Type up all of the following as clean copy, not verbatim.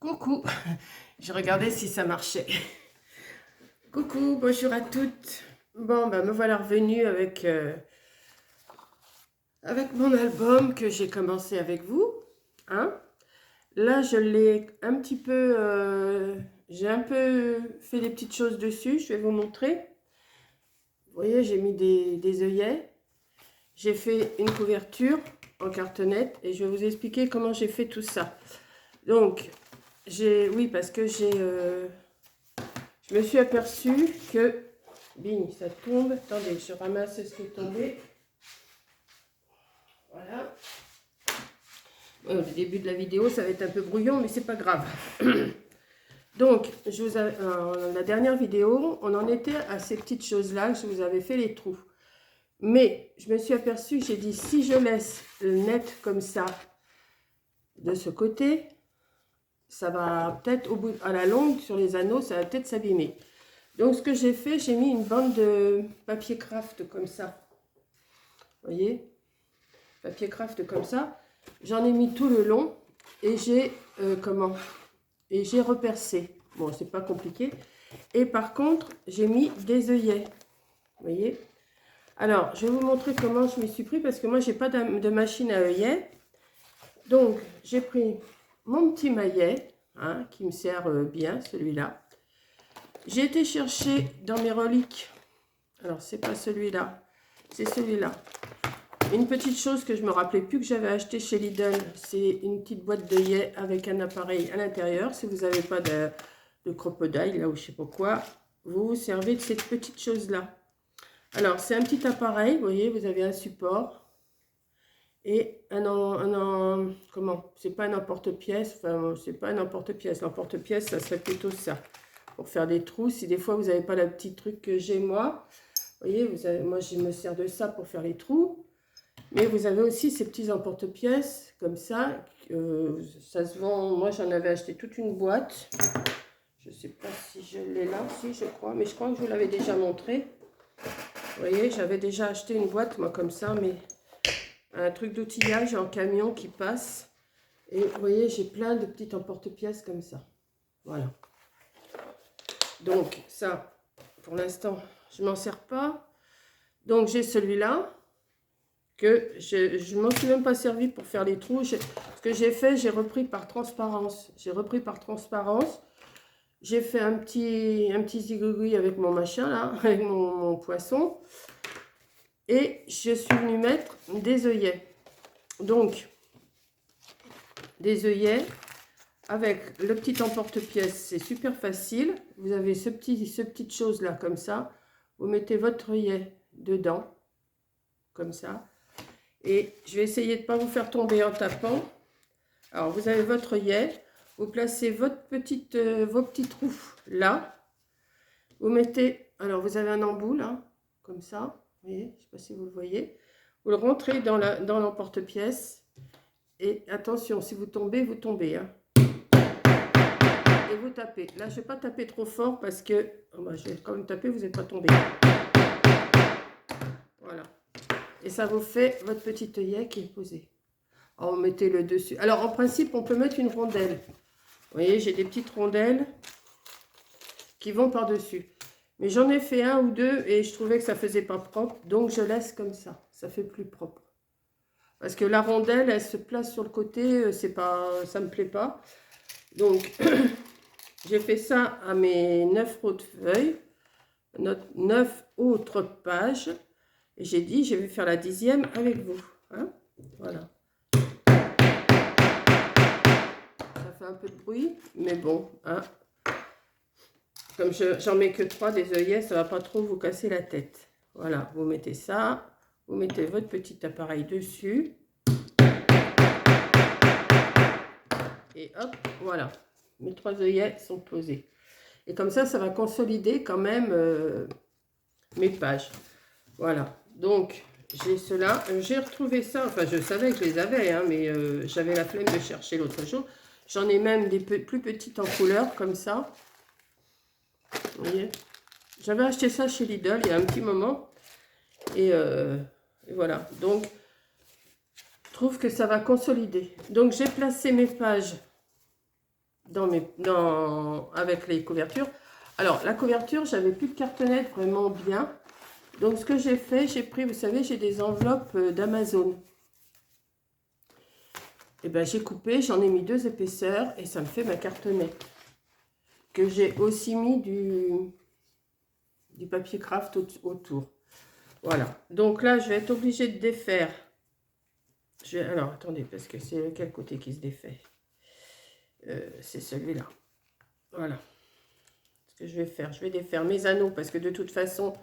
Coucou, je regardais si ça marchait. Coucou, bonjour à toutes. Bon, ben me voilà revenue avec mon album que j'ai commencé avec vous. Hein. Là, je l'ai un petit peu... j'ai un peu fait des petites choses dessus, je vais vous montrer. Vous voyez, j'ai mis des œillets. J'ai fait une couverture en cartonnette et je vais vous expliquer comment j'ai fait tout ça. Donc, oui, parce que je me suis aperçue que, bing, ça tombe. Attendez, je ramasse ce qui est tombé. Voilà. Au début de la vidéo, ça va être un peu brouillon, mais c'est pas grave. Donc, la dernière vidéo, on en était à ces petites choses-là, je vous avais fait les trous. Mais je me suis aperçue, j'ai dit, si je laisse le net comme ça, de ce côté, ça va peut-être, à la longue, sur les anneaux, ça va peut-être s'abîmer. Donc, ce que j'ai fait, j'ai mis une bande de papier craft comme ça. Vous voyez, papier craft comme ça. J'en ai mis tout le long et j'ai et j'ai repercé. Bon, c'est pas compliqué. Et par contre, j'ai mis des œillets. Vous voyez. Alors, je vais vous montrer comment je m'y suis pris parce que moi, j'ai pas de machine à œillets. Donc, j'ai pris mon petit maillet, hein, qui me sert bien, celui-là. J'ai été chercher dans mes reliques. Alors, c'est pas celui-là, c'est celui-là. Une petite chose que je me rappelais plus que j'avais acheté chez Lidl, c'est une petite boîte d'œillets avec un appareil à l'intérieur. Si vous n'avez pas de crocodile, là ou je sais pas quoi, vous vous servez de cette petite chose-là. Alors, c'est un petit appareil, vous voyez, vous avez un support et comment, c'est pas un emporte-pièce, enfin, c'est pas un emporte-pièce. L'emporte-pièce, ça serait plutôt ça, pour faire des trous. Si des fois vous n'avez pas le petit truc que j'ai moi, vous voyez, moi je me sers de ça pour faire les trous. Mais vous avez aussi ces petits emporte-pièces comme ça. Ça se vend. Moi, j'en avais acheté toute une boîte. Je ne sais pas si je l'ai là, si je crois. Mais je crois que je vous l'avais déjà montré. Vous voyez, j'avais déjà acheté une boîte, moi, comme ça. Mais un truc d'outillage en camion qui passe. Et vous voyez, j'ai plein de petits emporte-pièces comme ça. Voilà. Donc, ça, pour l'instant, je ne m'en sers pas. Donc, j'ai celui-là. Que je ne m'en suis même pas servi pour faire les trous. Ce que j'ai fait, j'ai repris par transparence. J'ai fait un petit zigouigou avec mon machin là, avec mon poisson. Et je suis venue mettre des œillets. Donc, des œillets avec le petit emporte-pièce. C'est super facile. Vous avez ce petite chose là comme ça. Vous mettez votre œillet dedans. Comme ça. Et je vais essayer de ne pas vous faire tomber en tapant. Alors, vous avez votre œillet. Vous placez vos petits trous là. Vous mettez... Alors, vous avez un embout là, comme ça. Vous voyez, je ne sais pas si vous le voyez. Vous le rentrez dans l'emporte-pièce. Et attention, si vous tombez, vous tombez. Hein. Et vous tapez. Là, je ne vais pas taper trop fort parce que... Oh, bah, je vais quand même taper, vous n'êtes pas tombé. Voilà. Et ça vous fait votre petit œillet qui est posé. Alors, vous mettez le dessus. Alors, en principe, on peut mettre une rondelle. Vous voyez, j'ai des petites rondelles qui vont par-dessus. Mais j'en ai fait un ou deux et je trouvais que ça faisait pas propre. Donc, je laisse comme ça. Ça fait plus propre. Parce que la rondelle, elle se place sur le côté. Ça me plaît pas. Donc, j'ai fait ça à mes 9 autres feuilles. 9 autres pages. Et j'ai dit, je vais faire la 10e avec vous. Hein, voilà. Ça fait un peu de bruit, mais bon, hein. Comme j'en mets que 3 des œillets, ça ne va pas trop vous casser la tête. Voilà, vous mettez ça, vous mettez votre petit appareil dessus. Et hop, voilà, mes 3 œillets sont posés. Et comme ça va consolider quand même mes pages. Voilà, donc j'ai cela. J'ai retrouvé ça, enfin je savais que je les avais, hein, mais j'avais la flemme de chercher l'autre jour. J'en ai même des plus petites en couleur, comme ça. Vous voyez, j'avais acheté ça chez Lidl il y a un petit moment. Et voilà. Donc, je trouve que ça va consolider. Donc, j'ai placé mes pages avec les couvertures. Alors, la couverture, j'avais plus de cartonnettes vraiment bien. Donc, ce que j'ai fait, j'ai pris, vous savez, j'ai des enveloppes d'Amazon. Et bien, j'ai coupé, j'en ai mis 2 épaisseurs et ça me fait ma cartonnette. Que j'ai aussi mis du papier craft autour. Voilà. Donc là, je vais être obligée de défaire. Alors, attendez, parce que c'est quel côté qui se défait? C'est celui-là. Voilà. Ce que je vais faire, je vais défaire mes anneaux parce que de toute façon,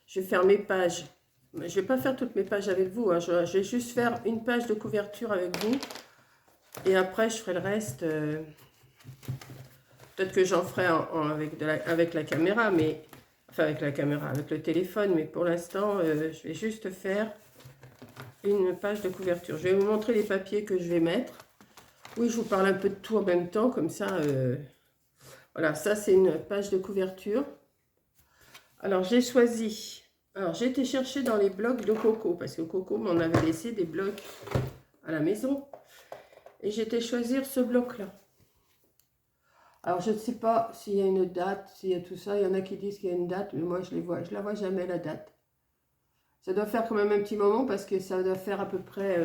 je vais faire mes pages. Je ne vais pas faire toutes mes pages avec vous. Hein. Je vais juste faire une page de couverture avec vous. Et après, je ferai le reste. Peut-être que j'en ferai avec la caméra, mais... Enfin, avec la caméra, avec le téléphone. Mais pour l'instant, je vais juste faire une page de couverture. Je vais vous montrer les papiers que je vais mettre. Oui, je vous parle un peu de tout en même temps. Comme ça, voilà, ça, c'est une page de couverture. Alors, j'ai choisi... Alors, j'ai été chercher dans les blocs de Coco, parce que Coco m'en avait laissé des blocs à la maison. Et j'ai été choisir ce bloc-là. Alors, je ne sais pas s'il y a une date, s'il y a tout ça. Il y en a qui disent qu'il y a une date, mais moi, je la vois jamais, la date. Ça doit faire quand même un petit moment, parce que ça doit faire à peu près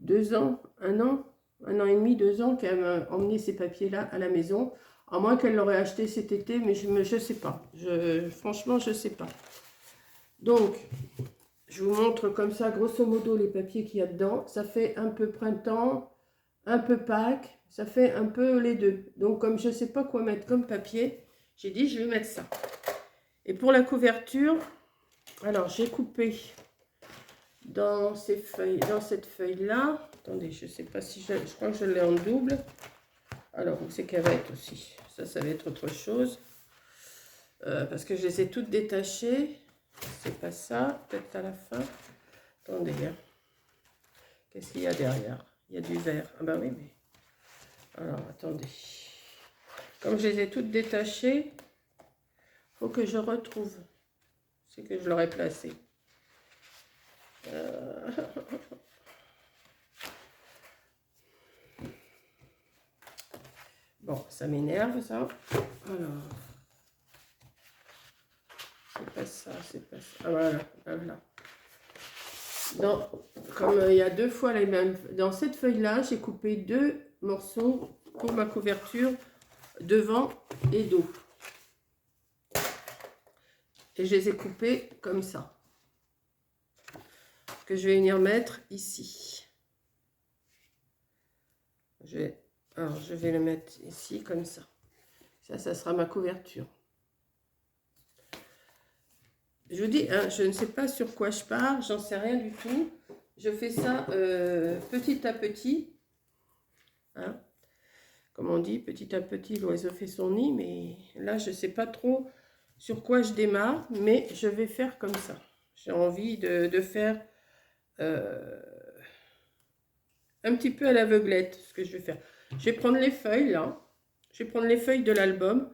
2 ans, 1 an et demi, 2 ans qu'elle m'a emmené ces papiers-là à la maison. À moins qu'elle l'aurait acheté cet été, mais je ne sais pas. Franchement, je ne sais pas. Donc, je vous montre comme ça, grosso modo, les papiers qu'il y a dedans. Ça fait un peu printemps, un peu Pâques, ça fait un peu les deux. Donc, comme je ne sais pas quoi mettre comme papier, j'ai dit, je vais mettre ça. Et pour la couverture, alors, j'ai coupé dans cette feuille-là. Attendez, je ne sais pas si je crois que je l'ai en double. Alors, où c'est qu'elle va être aussi? Ça va être autre chose. Parce que je les ai toutes détachées. C'est pas ça, peut-être à la fin. Attendez, hein. Qu'est-ce qu'il y a derrière? Il y a du vert. Ah bah oui, mais... Alors, attendez. Comme je les ai toutes détachées, il faut que je retrouve. C'est que je l'aurais placé. Bon, ça m'énerve, ça. Alors... C'est pas ça, c'est pas ça. Ah voilà, voilà. Comme il y a 2 fois les mêmes... Dans cette feuille-là, j'ai coupé 2 morceaux pour ma couverture devant et dos. Et je les ai coupés comme ça. Que je vais venir mettre ici. Alors, je vais le mettre ici comme ça. Ça sera ma couverture. Je vous dis, hein, je ne sais pas sur quoi je pars, j'en sais rien du tout. Je fais ça petit à petit. Hein. Comme on dit, petit à petit, l'oiseau fait son nid. Mais là, je ne sais pas trop sur quoi je démarre, mais je vais faire comme ça. J'ai envie de faire un petit peu à l'aveuglette, ce que je vais faire. Je vais prendre les feuilles, là. Je vais prendre les feuilles de l'album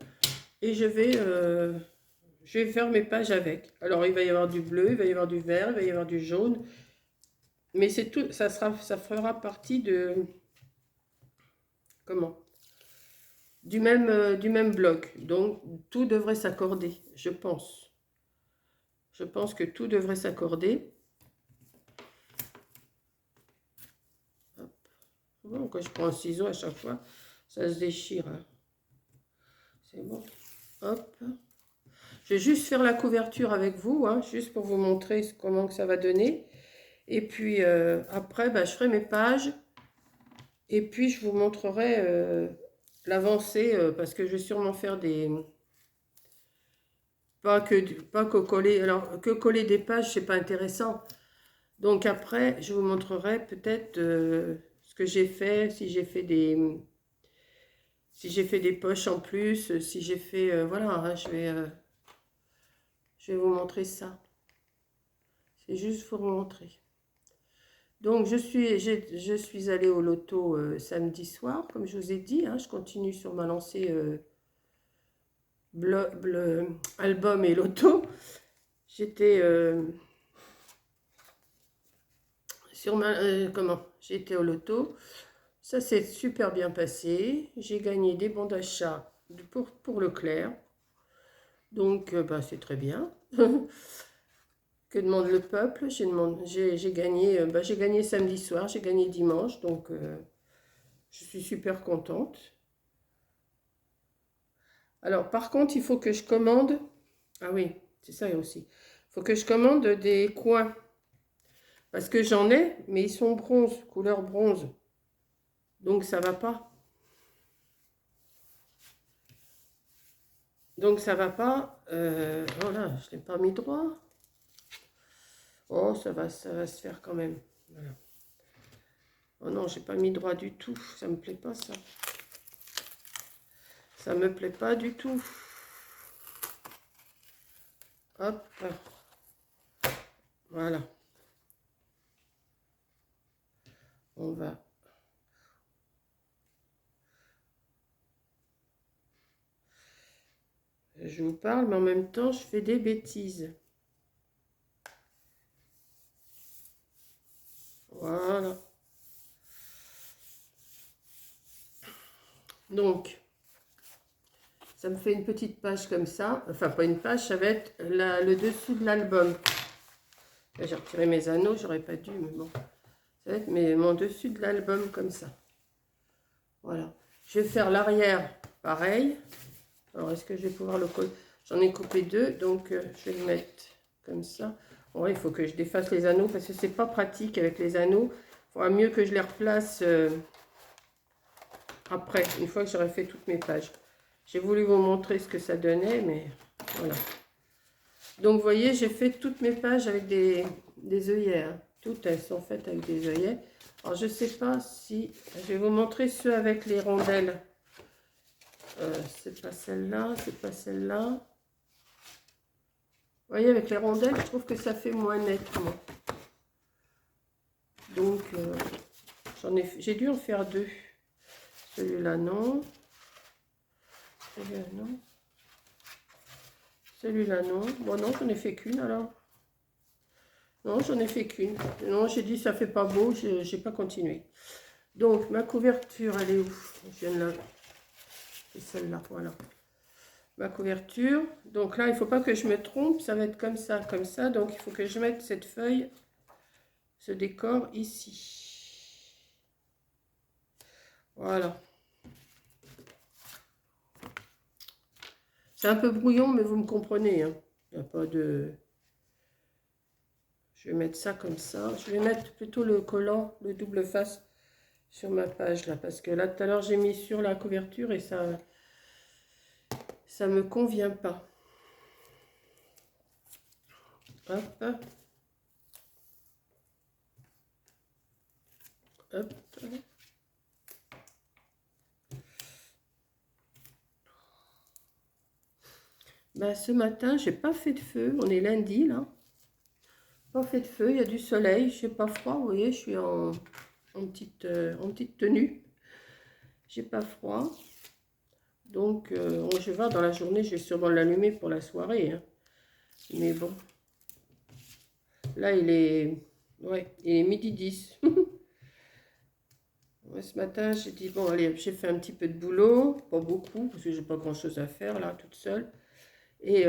et je vais faire mes pages avec. Alors, il va y avoir du bleu, il va y avoir du vert, il va y avoir du jaune. Mais c'est tout, ça fera partie de... Comment? Du même bloc. Donc, tout devrait s'accorder, je pense. Je pense que tout devrait s'accorder. Bon, quand je prends un ciseau à chaque fois, ça se déchire. Hein. C'est bon. Hop. Je vais juste faire la couverture avec vous, hein, juste pour vous montrer comment que ça va donner. Et puis après, bah, je ferai mes pages. Et puis je vous montrerai l'avancée, parce que je vais sûrement faire des... Pas que coller... Alors, que coller des pages, c'est pas intéressant. Donc après, je vous montrerai peut-être ce que j'ai fait, si j'ai fait des... Si j'ai fait des poches en plus, si j'ai fait... voilà, hein, je vais vous montrer ça. C'est juste pour vous montrer. Donc, je suis allée au loto samedi soir, comme je vous ai dit. Hein, je continue sur ma lancée album et loto. J'étais sur ma... comment? J'étais au loto. Ça s'est super bien passé. J'ai gagné des bons d'achat pour Leclerc. Donc, bah, c'est très bien. Que demande le peuple? J'ai gagné, bah, j'ai gagné samedi soir, j'ai gagné dimanche. Donc, je suis super contente. Alors, par contre, il faut que je commande. Ah oui, c'est ça aussi. Il faut que je commande des coins. Parce que j'en ai, mais ils sont bronze, couleur bronze. Donc, ça va pas. Donc, ça va pas. Voilà, je ne l'ai pas mis droit. Oh, ça va se faire quand même. Voilà. Oh non, j'ai pas mis droit du tout. Ça me plaît pas, ça. Ça me plaît pas du tout. Hop. Voilà. On va. Je vous parle, mais en même temps, je fais des bêtises. Voilà. Donc, ça me fait une petite page comme ça. Enfin, pas une page, ça va être le dessus de l'album. J'ai retiré mes anneaux, j'aurais pas dû, mais bon. Ça va être mon dessus de l'album comme ça. Voilà. Je vais faire l'arrière, pareil. Alors, est-ce que je vais pouvoir le coller? J'en ai coupé deux, donc je vais le mettre comme ça. Bon, il faut que je défasse les anneaux parce que c'est pas pratique avec les anneaux. Il faudra mieux que je les replace après, une fois que j'aurai fait toutes mes pages. J'ai voulu vous montrer ce que ça donnait, mais voilà. Donc, vous voyez, j'ai fait toutes mes pages avec des œillets. Hein. Toutes, elles sont faites avec des œillets. Alors, je ne sais pas si... Je vais vous montrer ceux avec les rondelles. C'est pas celle-là, c'est pas celle-là. Vous voyez, avec les rondelles, je trouve que ça fait moins nettement. Donc, j'ai dû en faire deux. Celui-là, non. Celui-là, non. Celui-là, non. Bon, non, j'en ai fait qu'une, alors. Non, j'en ai fait qu'une. Non, j'ai dit, ça fait pas beau, j'ai pas continué. Donc, ma couverture, elle est où? Je viens de la... C'est celle-là, voilà. Ma couverture. Donc là, il ne faut pas que je me trompe. Ça va être comme ça, comme ça. Donc, il faut que je mette cette feuille, ce décor ici. Voilà. C'est un peu brouillon, mais vous me comprenez. Hein. Il n'y a pas de... Je vais mettre ça comme ça. Je vais mettre plutôt le collant, le double face sur ma page là. Parce que là, tout à l'heure, j'ai mis sur la couverture et ça me convient pas. Hop. Hop. Ben, ce matin, j'ai pas fait de feu. On est lundi là. Pas fait de feu, il y a du soleil, je n'ai pas froid, vous voyez, je suis en petite tenue. J'ai pas froid. Donc, je vais voir dans la journée, je vais sûrement l'allumer pour la soirée. Hein. Mais bon. Là, il est 12h10. Ouais, ce matin, j'ai dit, bon, allez, j'ai fait un petit peu de boulot. Pas beaucoup, parce que j'ai pas grand-chose à faire, là, toute seule. Et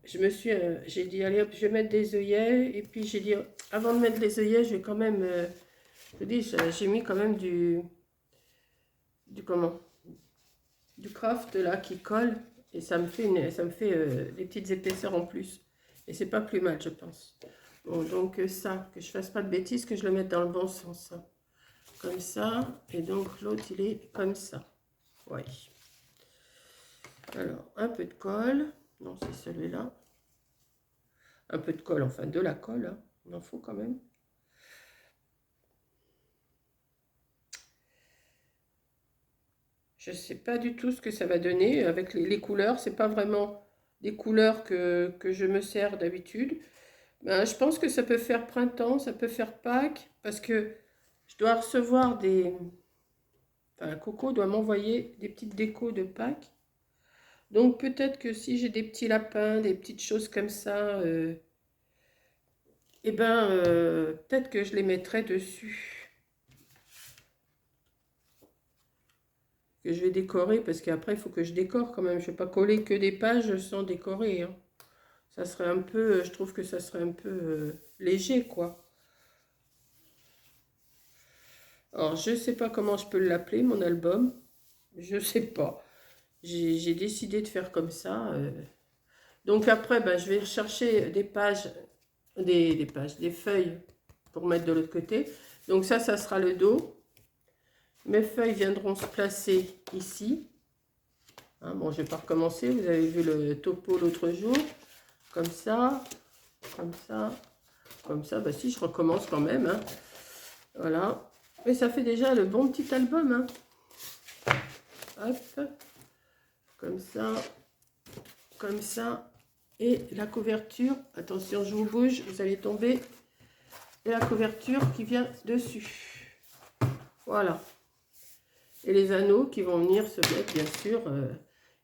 j'ai dit, allez, hop, je vais mettre des œillets. Et puis, j'ai dit, avant de mettre les œillets, je vais quand même... je dis, j'ai mis quand même du craft là qui colle et ça me fait des petites épaisseurs en plus et c'est pas plus mal, je pense. Bon, donc ça, que je fasse pas de bêtises, que je le mette dans le bon sens, hein. Comme ça, et donc l'autre il est comme ça. Oui. Alors un peu de colle, non c'est celui-là, un peu de colle, enfin de la colle, hein. Il en faut quand même. Je ne sais pas du tout ce que ça va donner avec les couleurs. C'est pas vraiment des couleurs que je me sers d'habitude. Ben, je pense que ça peut faire printemps, ça peut faire Pâques, parce que je dois recevoir des... Enfin, Coco doit m'envoyer des petites décos de Pâques. Donc peut-être que si j'ai des petits lapins, des petites choses comme ça, eh ben, peut-être que je les mettrai dessus. que je vais décorer, parce qu'après, il faut que je décore quand même. Je ne vais pas coller que des pages sans décorer, hein. Ça serait un peu, je trouve que ça serait un peu léger, quoi. Alors, je ne sais pas comment je peux l'appeler, mon album. Je ne sais pas. J'ai décidé de faire comme ça. Donc après, ben, je vais chercher des pages, des feuilles pour mettre de l'autre côté. Donc ça sera le dos. Mes feuilles viendront se placer ici. Hein, bon, je ne vais pas recommencer. Vous avez vu le topo l'autre jour. Comme ça, comme ça, comme ça. Bah si, je recommence quand même. Hein. Voilà. Et ça fait déjà le bon petit album. Hein. Hop. Comme ça. Comme ça. Et la couverture. Attention, je vous bouge. Vous allez tomber. Et la couverture qui vient dessus. Voilà. Et les anneaux qui vont venir se mettre, bien sûr.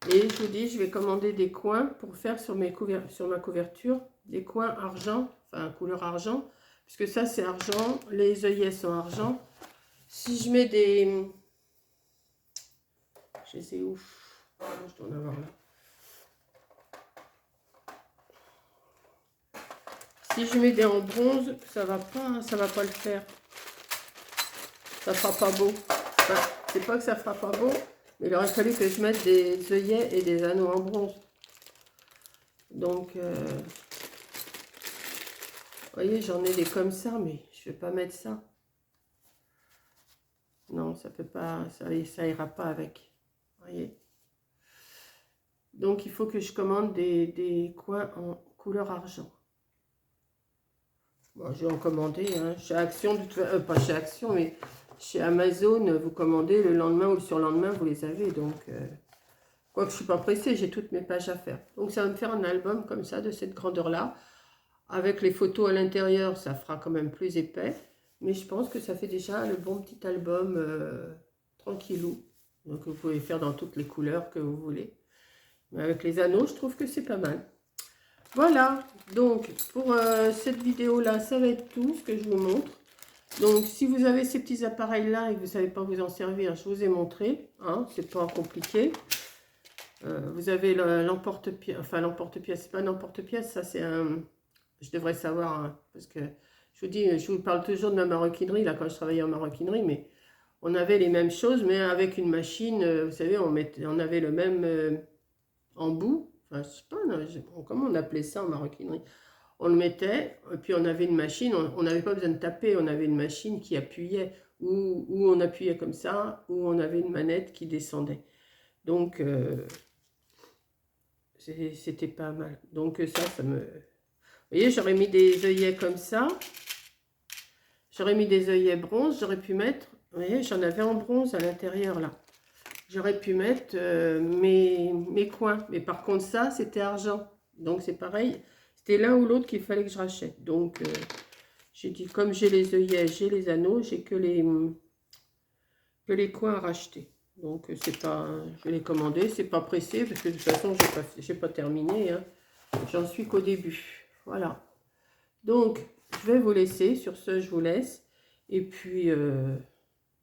Et je vous dis, je vais commander des coins pour faire sur ma couverture. Des coins argent, enfin couleur argent. Puisque ça, c'est argent. Les œillets sont argent. Si je mets des... Je sais où. Je dois en avoir là. Si je mets des en bronze, ça va pas le faire. Ça fera pas beau. Enfin, c'est pas que ça fera pas beau, mais il aurait fallu que je mette des œillets et des anneaux en bronze. Donc, vous voyez, j'en ai des comme ça, mais je vais pas mettre ça. Non, ça peut pas, ça ira pas avec. Vous voyez. Donc, il faut que je commande des coins en couleur argent. Bon, je vais en commander, hein. Chez Action, pas chez Action, mais chez Amazon, vous commandez le lendemain ou le surlendemain, vous les avez. Donc, quoique je ne suis pas pressée, j'ai toutes mes pages à faire. Donc, ça va me faire un album comme ça, de cette grandeur-là. Avec les photos à l'intérieur, ça fera quand même plus épais. Mais je pense que ça fait déjà le bon petit album tranquillou. Donc, vous pouvez faire dans toutes les couleurs que vous voulez. Mais avec les anneaux, je trouve que c'est pas mal. Voilà, donc pour cette vidéo-là, ça va être tout ce que je vous montre. Donc, si vous avez ces petits appareils-là et que vous ne savez pas vous en servir, je vous ai montré. Hein, c'est pas compliqué. Vous avez l'emporte-pièce. Enfin, l'emporte-pièce, c'est pas l'emporte-pièce, ça c'est un... Je devrais savoir, hein, parce que je vous dis, je vous parle toujours de ma maroquinerie, là, quand je travaillais en maroquinerie, mais on avait les mêmes choses, mais avec une machine, vous savez, on avait le même embout. Enfin, je sais pas, comment on appelait ça en maroquinerie? On le mettait, et puis on avait une machine, on n'avait pas besoin de taper, on avait une machine qui appuyait, ou on appuyait comme ça, ou on avait une manette qui descendait. Donc, c'était pas mal. Donc ça me... Vous voyez, j'aurais mis des œillets comme ça. J'aurais mis des œillets bronze, j'aurais pu mettre... Vous voyez, j'en avais en bronze à l'intérieur, là. J'aurais pu mettre mes coins. Mais par contre, ça, c'était argent. Donc, c'est pareil. C'était l'un ou l'autre qu'il fallait que je rachète. Donc, j'ai dit, comme j'ai les œillets, j'ai les anneaux, j'ai que les coins à racheter. Donc, c'est pas, je vais les commander. C'est pas pressé, parce que de toute façon, j'ai pas terminé. Hein. J'en suis qu'au début. Voilà. Donc, je vais vous laisser. Sur ce, je vous laisse. Et puis...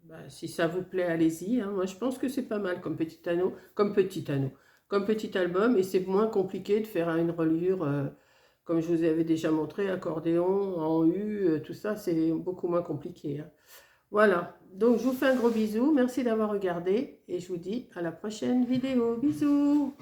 bah, si ça vous plaît, allez-y. Hein. Moi, je pense que c'est pas mal comme petit anneau, comme petit album. Et c'est moins compliqué de faire une reliure, comme je vous avais déjà montré, accordéon, en U, tout ça, c'est beaucoup moins compliqué. Hein. Voilà. Donc, je vous fais un gros bisou. Merci d'avoir regardé. Et je vous dis à la prochaine vidéo. Bisous!